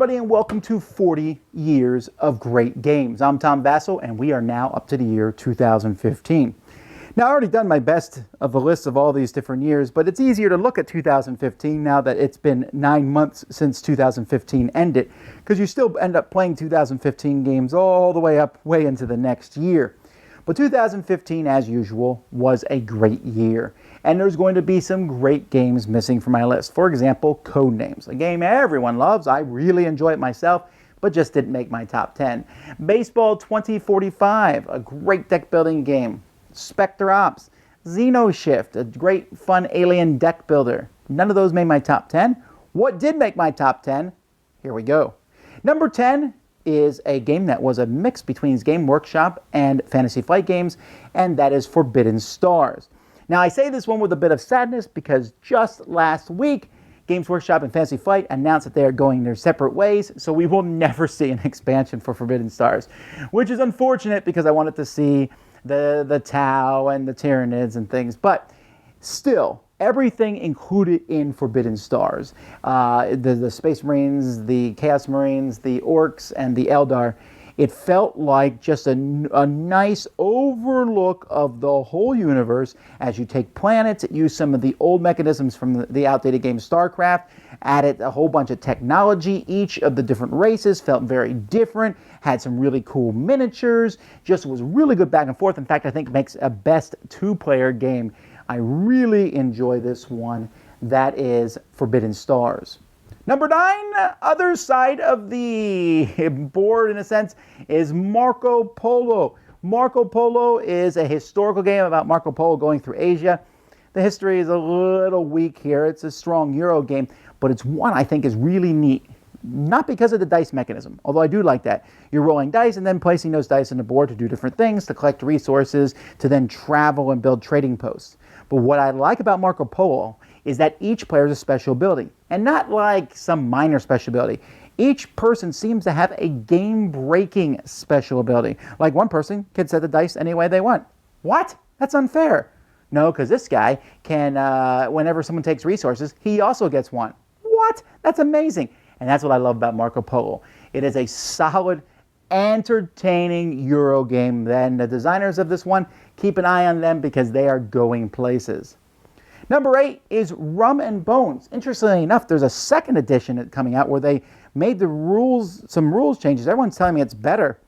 everybody, and welcome to 40 Years of Great Games. I'm Tom Vasel, and we are now up to the year 2015. Now, I already done my best of a list of all these different years, but it's easier to look at 2015 now that it's been 9 months since 2015 ended, because you still end up playing 2015 games all the way up, way into the next year. But 2015, as usual, was a great year. And there's going to be some great games missing from my list. For example, Codenames, a game everyone loves. I really enjoy it myself, but just didn't make my top 10. Baseball 2045, a great deck building game. Spectre Ops, Xenoshift, a great fun alien deck builder. None of those made my top 10. What did make my top 10? Here we go. Number 10 is a game that was a mix between Game Workshop and Fantasy Flight Games, and that is Forbidden Stars. Now, I say this one with a bit of sadness because just last week, Games Workshop and Fantasy Flight announced that they are going their separate ways, so we will never see an expansion for Forbidden Stars, which is unfortunate because I wanted to see the Tau and the Tyranids and things, but still, everything included in Forbidden Stars, the Space Marines, the Chaos Marines, the Orcs, and the Eldar, it felt like just a nice overlook of the whole universe as you take planets, use some of the old mechanisms from the outdated game StarCraft, added a whole bunch of technology. Each of the different races felt very different, had some really cool miniatures, just was really good back and forth. In fact, I think makes a best two-player game. I really enjoy this one. That is Forbidden Stars. Number 9, other side of the board in a sense, is Marco Polo. Marco Polo is a historical game about Marco Polo going through Asia. The history is a little weak here. It's a strong Euro game, but it's one I think is really neat. Not because of the dice mechanism, although I do like that. You're rolling dice and then placing those dice on the board to do different things, to collect resources, to then travel and build trading posts. But what I like about Marco Polo is that each player has a special ability, and not like some minor special ability. Each person seems to have a game-breaking special ability. Like one person can set the dice any way they want. What? That's unfair. No, because this guy can, whenever someone takes resources, he also gets one. What? That's amazing. And that's what I love about Marco Polo. It is a solid, entertaining Euro game. Then the designers of this one, keep an eye on them because they are going places. Number 8 is Rum and Bones. Interestingly enough, there's a second edition coming out where they made the rules, some rules changes. Everyone's telling me it's better.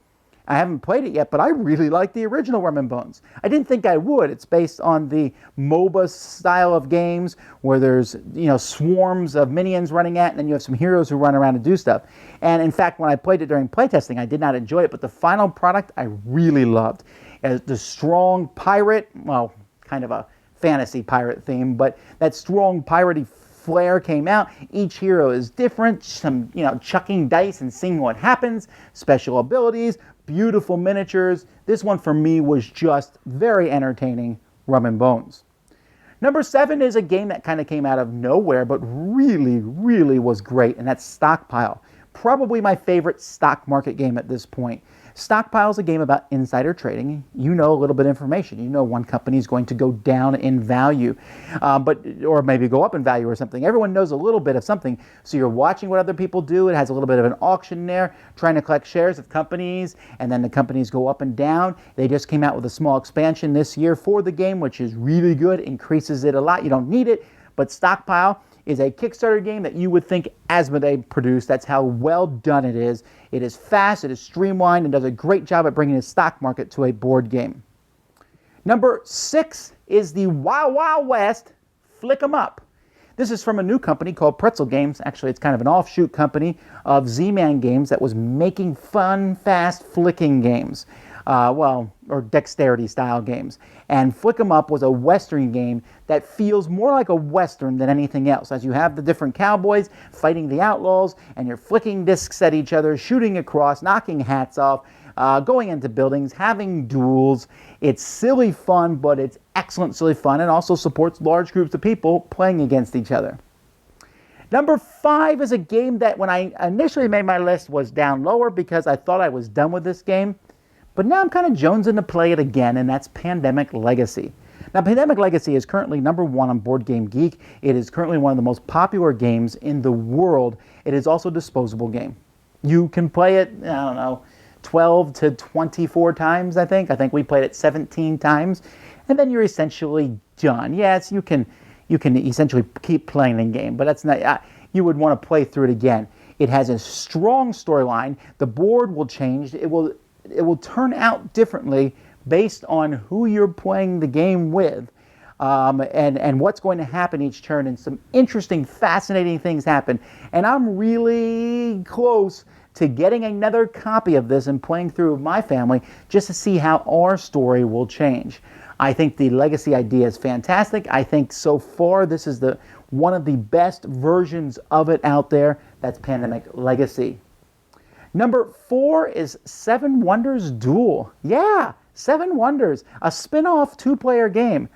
I haven't played it yet, but I really like the original Rum and Bones. I didn't think I would. It's based on the MOBA style of games where there's, swarms of minions running at, and then you have some heroes who run around and do stuff. And in fact, when I played it during playtesting, I did not enjoy it, but the final product I really loved. The strong pirate, well, kind of a fantasy pirate theme, but that strong piratey flair came out. Each hero is different, some chucking dice and seeing what happens, special abilities, beautiful miniatures. This one for me was just very entertaining, Rum and Bones. Number 7 is a game that kind of came out of nowhere, but really, really was great, and that's Stockpile. Probably my favorite stock market game at this point. Stockpile is a game about insider trading. You know a little bit of information. You know one company is going to go down in value, or maybe go up in value or something. Everyone knows a little bit of something. So you're watching what other people do. It has a little bit of an auction there, trying to collect shares of companies, and then the companies go up and down. They just came out with a small expansion this year for the game, which is really good, increases it a lot. You don't need it, but Stockpile is a Kickstarter game that you would think Asmodee produced. That's how well done it is. It is fast, it is streamlined, and does a great job at bringing the stock market to a board game. Number 6 is the Wild Wild West Flick 'em Up. This is from a new company called Pretzel Games. Actually, it's kind of an offshoot company of Z-Man Games that was making fun, fast flicking games. Or dexterity-style games. And Flick 'em Up was a Western game that feels more like a Western than anything else, as you have the different cowboys fighting the outlaws, and you're flicking discs at each other, shooting across, knocking hats off, going into buildings, having duels. It's silly fun, but it's excellent silly fun, and also supports large groups of people playing against each other. Number 5 is a game that when I initially made my list was down lower because I thought I was done with this game. But now I'm kind of jonesing to play it again, and that's Pandemic Legacy. Now, Pandemic Legacy is currently number 1 on Board Game Geek. It is currently one of the most popular games in the world. It is also a disposable game. You can play it, I don't know, 12 to 24 times, I think. I think we played it 17 times, and then you're essentially done. Yes, you can essentially keep playing the game, but that's not, you would want to play through it again. It has a strong storyline. The board will change. It will turn out differently based on who you're playing the game with, and what's going to happen each turn, and some interesting, fascinating things happen. And I'm really close to getting another copy of this and playing through with my family just to see how our story will change. I think the Legacy idea is fantastic. I think so far this is one of the best versions of it out there. That's Pandemic Legacy. Number 4 is Seven Wonders Duel. Yeah, Seven Wonders, a spin-off 2-player game.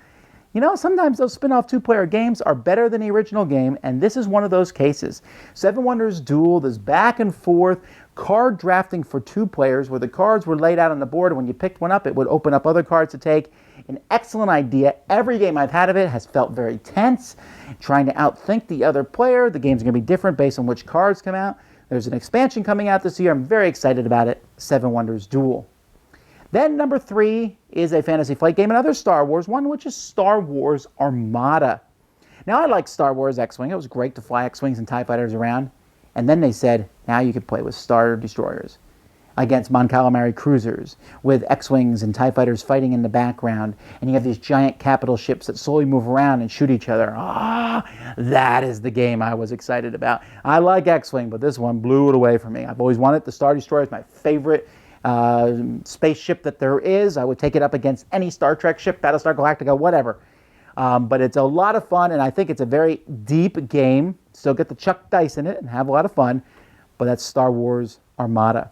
You know, sometimes those spin-off 2-player games are better than the original game, and this is one of those cases. Seven Wonders Duel, this back and forth card drafting for 2 players where the cards were laid out on the board, and when you picked one up, it would open up other cards to take. An excellent idea. Every game I've had of it has felt very tense, trying to outthink the other player. The game's going to be different based on which cards come out. There's an expansion coming out this year. I'm very excited about it. Seven Wonders Duel. Then number 3 is a Fantasy Flight game, another Star Wars one, which is Star Wars Armada. Now, I like Star Wars X-Wing. It was great to fly X-Wings and TIE Fighters around. And then they said, now you could play with Star Destroyers against Mon Calamari cruisers, with X-Wings and TIE Fighters fighting in the background, and you have these giant capital ships that slowly move around and shoot each other. That is the game I was excited about. I like X-Wing, but this one blew it away from me. I've always wanted the Star Destroyer. It's my favorite spaceship that there is. I would take it up against any Star Trek ship, Battlestar Galactica, whatever. But it's a lot of fun, and I think it's a very deep game. Still get to chuck dice in it and have a lot of fun, but that's Star Wars Armada.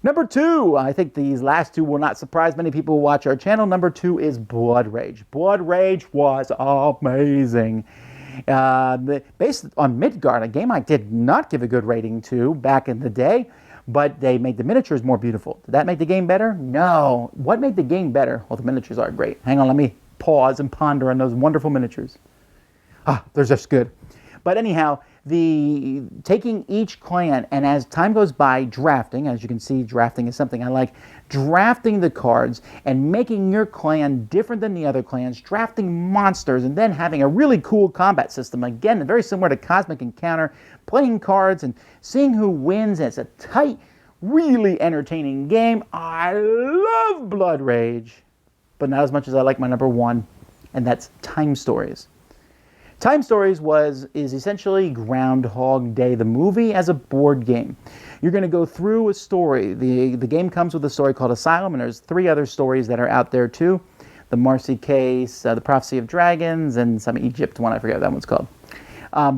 Number 2, I think these last 2 will not surprise many people who watch our channel. Number 2 is Blood Rage. Blood Rage was amazing. Based on Midgard, a game I did not give a good rating to back in the day, but they made the miniatures more beautiful. Did that make the game better? No. What made the game better? Well, the miniatures are great. Hang on, let me pause and ponder on those wonderful miniatures. They're just good. But anyhow, taking each clan, and as time goes by, drafting, as you can see, drafting is something I like, drafting the cards and making your clan different than the other clans, drafting monsters, and then having a really cool combat system. Again, very similar to Cosmic Encounter, playing cards and seeing who wins. It's a tight, really entertaining game. I love Blood Rage, but not as much as I like my number 1, and that's Time Stories. Time Stories is essentially Groundhog Day, the movie, as a board game. You're going to go through a story. The game comes with a story called Asylum, and there's 3 other stories that are out there too. The Marcy Case, the Prophecy of Dragons, and some Egypt one, I forget what that one's called.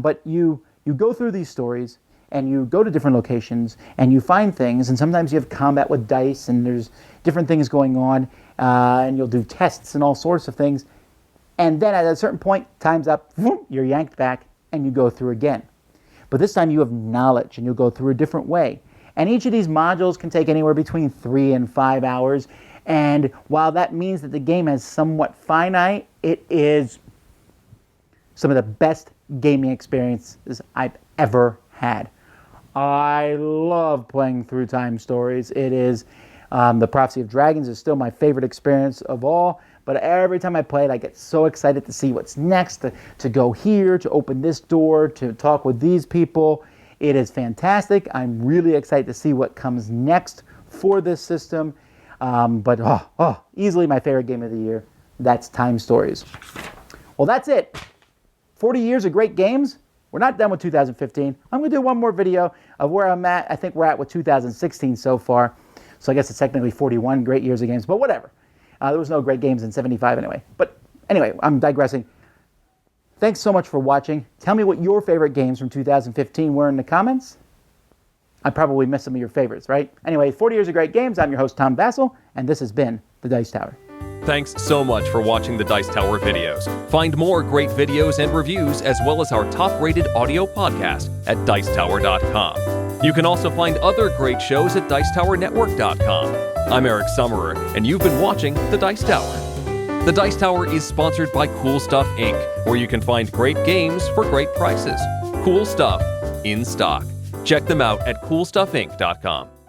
But you go through these stories, and you go to different locations, and you find things, and sometimes you have combat with dice, and there's different things going on, and you'll do tests and all sorts of things. And then at a certain point, time's up, you're yanked back, and you go through again. But this time you have knowledge, and you'll go through a different way. And each of these modules can take anywhere between 3 and 5 hours. And while that means that the game is somewhat finite, it is some of the best gaming experiences I've ever had. I love playing through Time Stories. It is, the Prophecy of Dragons is still my favorite experience of all. But every time I play it, I get so excited to see what's next, to go here, to open this door, to talk with these people. It is fantastic. I'm really excited to see what comes next for this system. But easily my favorite game of the year. That's Time Stories. Well, that's it. 40 years of great games. We're not done with 2015. I'm going to do one more video of where I'm at. I think we're at with 2016 so far. So I guess it's technically 41 great years of games, but whatever. There was no great games in 75 anyway. But anyway, I'm digressing. Thanks so much for watching. Tell me what your favorite games from 2015 were in the comments. I probably missed some of your favorites, right? Anyway, 40 years of great games. I'm your host, Tom Vasel, and this has been The Dice Tower. Thanks so much for watching the Dice Tower videos. Find more great videos and reviews, as well as our top-rated audio podcast at Dicetower.com. You can also find other great shows at Dicetowernetwork.com. I'm Eric Summerer, and you've been watching The Dice Tower. The Dice Tower is sponsored by Cool Stuff Inc., where you can find great games for great prices. Cool stuff in stock. Check them out at coolstuffinc.com.